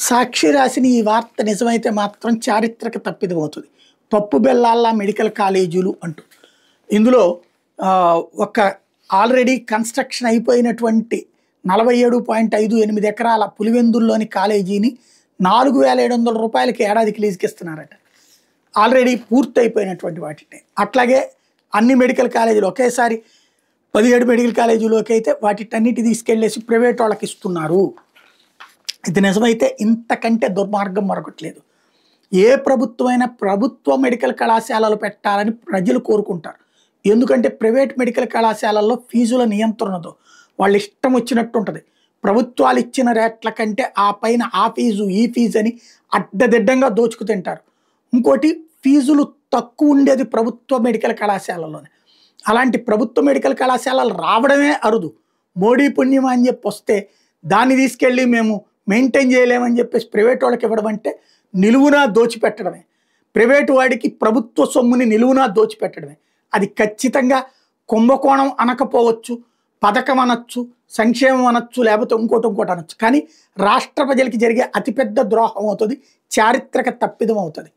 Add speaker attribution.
Speaker 1: సాక్షి రాసిన ఈ వార్త నిజమైతే మాత్రం చారిత్రక తప్పిదమవుతుంది. పప్పు బెల్లాల్లా మెడికల్ కాలేజీలు అంటూ ఇందులో ఒక ఆల్రెడీ కన్స్ట్రక్షన్ అయిపోయినటువంటి 47.58 ఎకరాల పులివెందుల్లోని కాలేజీని 4,700 రూపాయలకి ఏడాదికి లీజుకి ఇస్తున్నారట. ఆల్రెడీ పూర్తి అయిపోయినటువంటి వాటిని అట్లాగే అన్ని మెడికల్ కాలేజీలు ఒకేసారి 17 మెడికల్ కాలేజీలోకి అయితే వాటిటన్నిటి తీసుకెళ్లేసి ప్రైవేట్ వాళ్ళకి ఇస్తున్నారు. ఇది నిజమైతే ఇంతకంటే దుర్మార్గం మరొకట్లేదు. ఏ ప్రభుత్వమైనా ప్రభుత్వ మెడికల్ కళాశాలలు పెట్టాలని ప్రజలు కోరుకుంటారు. ఎందుకంటే ప్రైవేట్ మెడికల్ కళాశాలల్లో ఫీజుల నియంత్రణతో వాళ్ళ ఇష్టం వచ్చినట్టు ఉంటుంది. ప్రభుత్వాలు ఇచ్చిన రేట్ల కంటే ఆ పైన ఆ ఫీజు ఈ ఫీజు అని అడ్డదిడ్డంగా దోచుకు తింటారు. ఇంకోటి ఫీజులు తక్కువ ఉండేది ప్రభుత్వ మెడికల్ కళాశాలలోనే. అలాంటి ప్రభుత్వ మెడికల్ కళాశాలలు రావడమే అరుదు. మోడీ పుణ్యం అని చెప్పి వస్తే దాన్ని తీసుకెళ్ళి మేము మెయింటైన్ చేయలేమని చెప్పేసి ప్రైవేట్ వాళ్ళకి ఇవ్వడం అంటే నిలువునా దోచిపెట్టడమే. ప్రైవేటు వాడికి ప్రభుత్వ సొమ్ముని నిలువునా దోచిపెట్టడమే. అది ఖచ్చితంగా కుంభకోణం అనకపోవచ్చు, పథకం అనొచ్చు, సంక్షేమం అనొచ్చు, లేకపోతే ఇంకోటి అనొచ్చు. కానీ రాష్ట్ర ప్రజలకి జరిగే అతిపెద్ద ద్రోహం అవుతుంది, చారిత్రక తప్పిదం అవుతుంది.